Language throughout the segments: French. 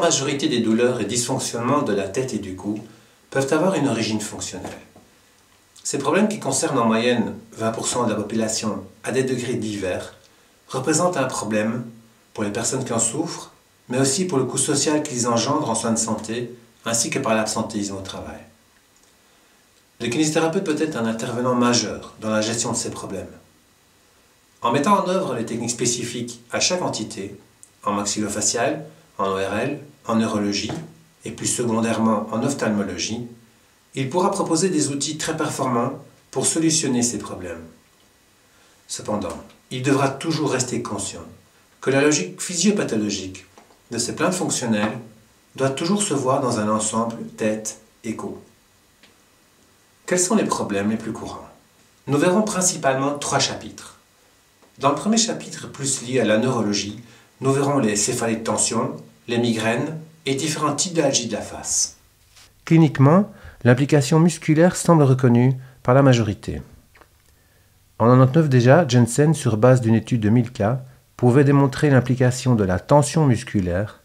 majorité des douleurs et dysfonctionnements de la tête et du cou peuvent avoir une origine fonctionnelle. Ces problèmes, qui concernent en moyenne 20% de la population à des degrés divers, représentent un problème pour les personnes qui en souffrent, mais aussi pour le coût social qu'ils engendrent en soins de santé, ainsi que par l'absentéisme au travail. Le kinésithérapeute peut être un intervenant majeur dans la gestion de ces problèmes. En mettant en œuvre les techniques spécifiques à chaque entité, en maxillofacial, en ORL, en neurologie et plus secondairement en ophtalmologie, il pourra proposer des outils très performants pour solutionner ces problèmes. Cependant, il devra toujours rester conscient que la logique physiopathologique de ces plaintes fonctionnelles doit toujours se voir dans un ensemble tête et cou. Quels sont les problèmes les plus courants? Nous verrons principalement 3 chapitres. Dans le premier chapitre, plus lié à la neurologie, nous verrons les céphalées de tension, les migraines et différents types d'algies de la face. Cliniquement, l'implication musculaire semble reconnue par la majorité. En 1999 déjà, Jensen, sur base d'une étude de 1000 cas, pouvait démontrer l'implication de la tension musculaire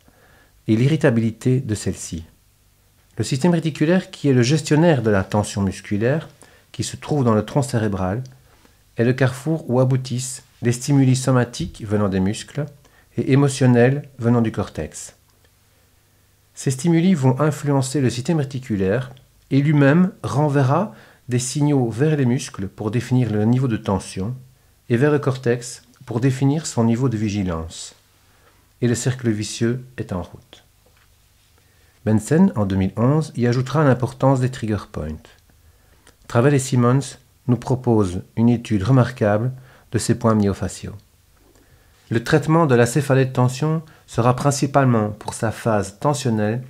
et l'irritabilité de celle-ci. Le système réticulaire, qui est le gestionnaire de la tension musculaire, qui se trouve dans le tronc cérébral, est le carrefour où aboutissent les stimuli somatiques venant des muscles et émotionnels venant du cortex. Ces stimuli vont influencer le système réticulaire et lui-même renverra des signaux vers les muscles pour définir le niveau de tension et vers le cortex pour définir son niveau de vigilance. Et le cercle vicieux est en route. Benson, en 2011, y ajoutera l'importance des trigger points. Travell et Simmons nous proposent une étude remarquable de ces points myofasciaux. Le traitement de la céphalée de tension sera principalement, pour sa phase tensionnelle,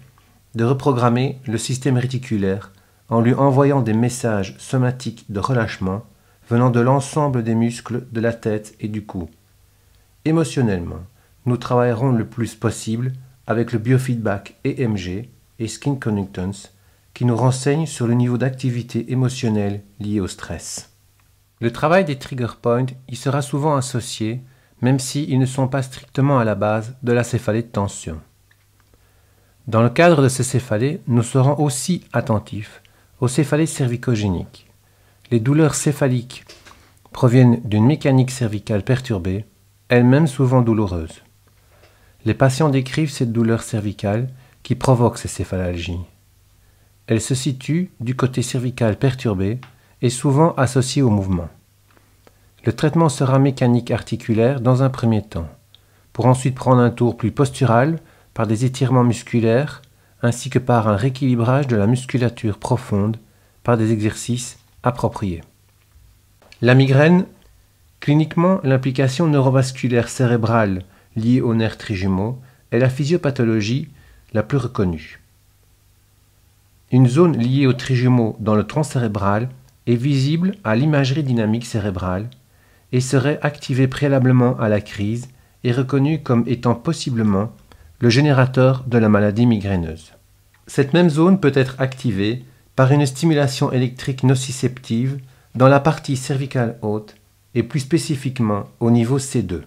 de reprogrammer le système réticulaire en lui envoyant des messages somatiques de relâchement venant de l'ensemble des muscles de la tête et du cou. Émotionnellement, nous travaillerons le plus possible avec le biofeedback EMG et Skin Connectance qui nous renseignent sur le niveau d'activité émotionnelle lié au stress. Le travail des trigger points y sera souvent associé, même s'ils ne sont pas strictement à la base de la céphalée de tension. Dans le cadre de ces céphalées, nous serons aussi attentifs aux céphalées cervicogéniques. Les douleurs céphaliques proviennent d'une mécanique cervicale perturbée, elle-même souvent douloureuse. Les patients décrivent cette douleur cervicale qui provoque ces céphalalgies. Elle se situe du côté cervical perturbé et souvent associée au mouvement. Le traitement sera mécanique articulaire dans un premier temps, pour ensuite prendre un tour plus postural par des étirements musculaires ainsi que par un rééquilibrage de la musculature profonde par des exercices appropriés. La migraine, cliniquement, l'implication neurovasculaire cérébrale liée aux nerfs trigémaux est la physiopathologie la plus reconnue. Une zone liée aux trigémaux dans le tronc cérébral est visible à l'imagerie dynamique cérébrale et serait activée préalablement à la crise et reconnue comme étant possiblement le générateur de la maladie migraineuse. Cette même zone peut être activée par une stimulation électrique nociceptive dans la partie cervicale haute et plus spécifiquement au niveau C2.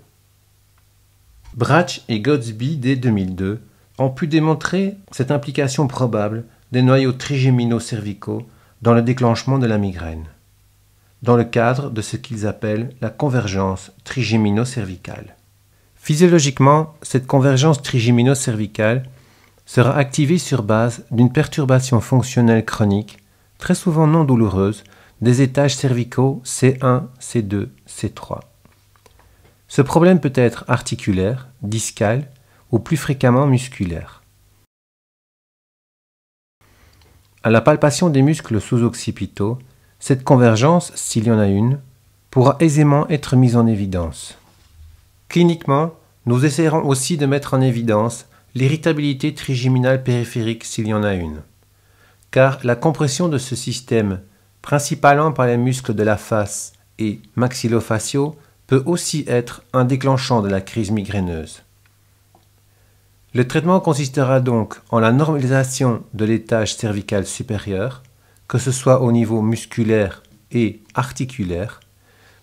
Brach et Godsby, dès 2002, ont pu démontrer cette implication probable des noyaux trigémino-cervicaux dans le déclenchement de la migraine, dans le cadre de ce qu'ils appellent la convergence trigémino-cervicale. Physiologiquement, cette convergence trigémino-cervicale sera activée sur base d'une perturbation fonctionnelle chronique, très souvent non douloureuse, des étages cervicaux C1, C2, C3. Ce problème peut être articulaire, discal ou plus fréquemment musculaire. À la palpation des muscles sous-occipitaux, cette convergence, s'il y en a une, pourra aisément être mise en évidence. Cliniquement, nous essayerons aussi de mettre en évidence l'irritabilité trigéminale périphérique s'il y en a une, car la compression de ce système, principalement par les muscles de la face et maxillofaciaux, peut aussi être un déclenchant de la crise migraineuse. Le traitement consistera donc en la normalisation de l'étage cervical supérieur, que ce soit au niveau musculaire et articulaire,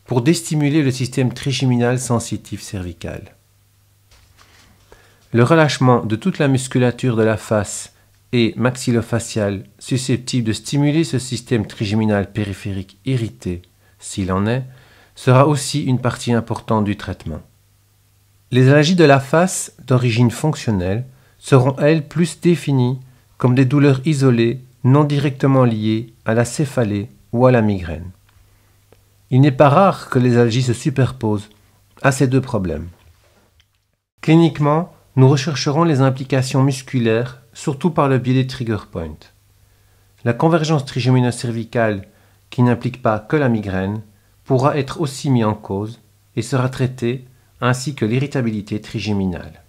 pour déstimuler le système trigéminal sensitif cervical. Le relâchement de toute la musculature de la face et maxillofaciale susceptible de stimuler ce système trigéminal périphérique irrité, s'il en est, sera aussi une partie importante du traitement. Les allergies de la face d'origine fonctionnelle seront, elles, plus définies comme des douleurs isolées non directement liées à la céphalée ou à la migraine. Il n'est pas rare que les allergies se superposent à ces deux problèmes. Cliniquement, nous rechercherons les implications musculaires, surtout par le biais des trigger points. La convergence trigémino-cervicale, qui n'implique pas que la migraine, pourra être aussi mise en cause et sera traitée, ainsi que l'irritabilité trigéminale.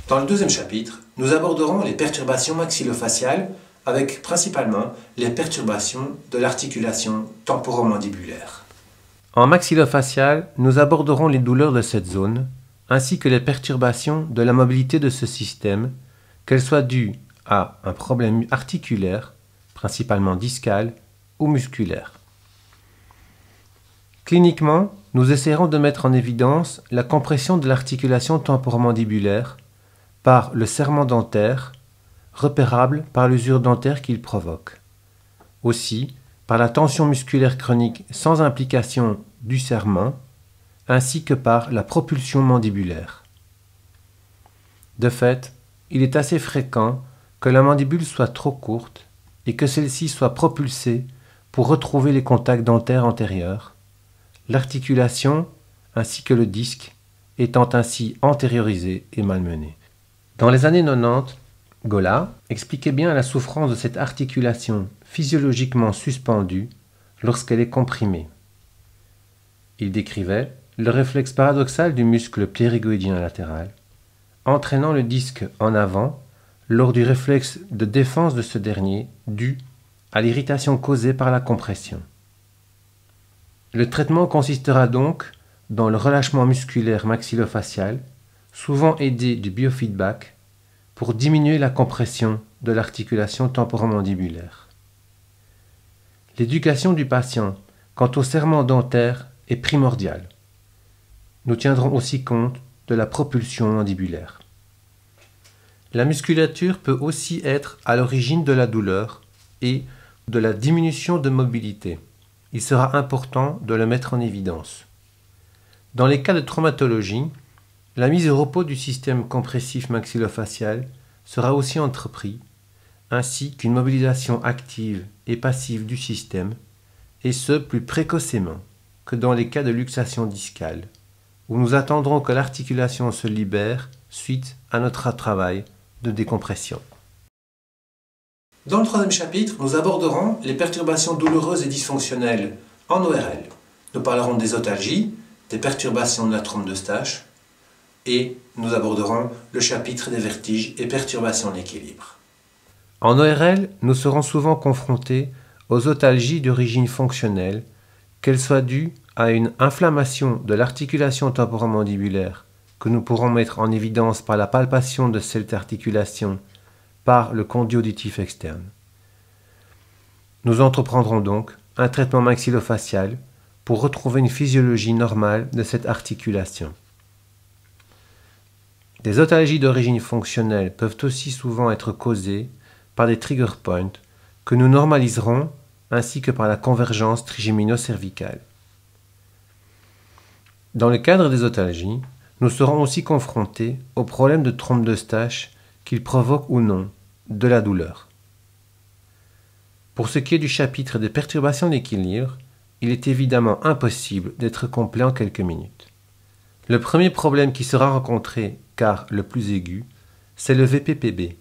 Dans le deuxième chapitre, nous aborderons les perturbations maxillofaciales avec principalement les perturbations de l'articulation temporomandibulaire. En maxillofacial, nous aborderons les douleurs de cette zone, ainsi que les perturbations de la mobilité de ce système, qu'elles soient dues à un problème articulaire, principalement discal ou musculaire. Cliniquement, nous essaierons de mettre en évidence la compression de l'articulation temporomandibulaire par le serrement dentaire, repérable par l'usure dentaire qu'il provoque. Aussi, par la tension musculaire chronique sans implication du serrement, ainsi que par la propulsion mandibulaire. De fait, il est assez fréquent que la mandibule soit trop courte et que celle-ci soit propulsée pour retrouver les contacts dentaires antérieurs, l'articulation ainsi que le disque étant ainsi antériorisés et malmenés. Dans les années 90, Gola expliquait bien la souffrance de cette articulation physiologiquement suspendue lorsqu'elle est comprimée. Il décrivait le réflexe paradoxal du muscle ptérygoïdien latéral, entraînant le disque en avant lors du réflexe de défense de ce dernier dû à l'irritation causée par la compression. Le traitement consistera donc dans le relâchement musculaire maxillofacial, souvent aidé du biofeedback, pour diminuer la compression de l'articulation temporomandibulaire. L'éducation du patient quant au serrement dentaire est primordiale. Nous tiendrons aussi compte de la propulsion mandibulaire. La musculature peut aussi être à l'origine de la douleur et de la diminution de mobilité. Il sera important de le mettre en évidence. Dans les cas de traumatologie, la mise au repos du système compressif maxillofacial sera aussi entreprise, ainsi qu'une mobilisation active et passive du système, et ce plus précocement que dans les cas de luxation discale, où nous attendrons que l'articulation se libère suite à notre travail de décompression. Dans le troisième chapitre, nous aborderons les perturbations douloureuses et dysfonctionnelles en ORL. Nous parlerons des otalgies, des perturbations de la trompe d'Eustache, et nous aborderons le chapitre des vertiges et perturbations de l'équilibre. En ORL, nous serons souvent confrontés aux otalgies d'origine fonctionnelle, qu'elles soient dues à une inflammation de l'articulation temporomandibulaire que nous pourrons mettre en évidence par la palpation de cette articulation par le conduit auditif externe. Nous entreprendrons donc un traitement maxillofacial pour retrouver une physiologie normale de cette articulation. Des otalgies d'origine fonctionnelle peuvent aussi souvent être causées par des trigger points que nous normaliserons ainsi que par la convergence trigémino-cervicale. Dans le cadre des otalgies, nous serons aussi confrontés au problème de trompe d'Eustache qu'il provoque ou non de la douleur. Pour ce qui est du chapitre des perturbations d'équilibre, il est évidemment impossible d'être complet en quelques minutes. Le premier problème qui sera rencontré, car le plus aigu, c'est le VPPB.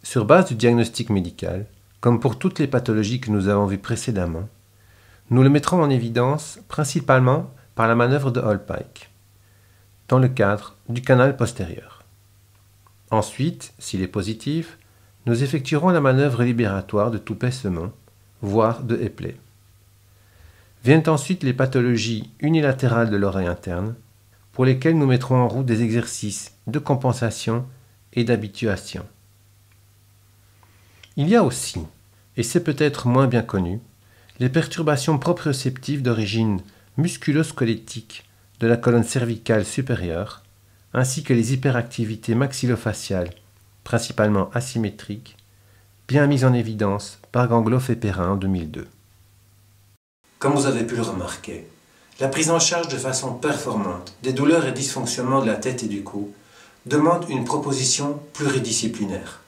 Sur base du diagnostic médical, comme pour toutes les pathologies que nous avons vues précédemment, nous le mettrons en évidence principalement par la manœuvre de Hall-Pike, dans le cadre du canal postérieur. Ensuite, s'il est positif, nous effectuerons la manœuvre libératoire de Toupet-Semon, voire de Epley. Viennent ensuite les pathologies unilatérales de l'oreille interne, pour lesquelles nous mettrons en route des exercices de compensation et d'habituation. Il y a aussi, et c'est peut-être moins bien connu, les perturbations proprioceptives d'origine musculo-squelettique de la colonne cervicale supérieure, ainsi que les hyperactivités maxillofaciales, principalement asymétriques, bien mises en évidence par Gangloff et Perrin en 2002. Comme vous avez pu le remarquer, la prise en charge de façon performante des douleurs et dysfonctionnements de la tête et du cou demande une proposition pluridisciplinaire.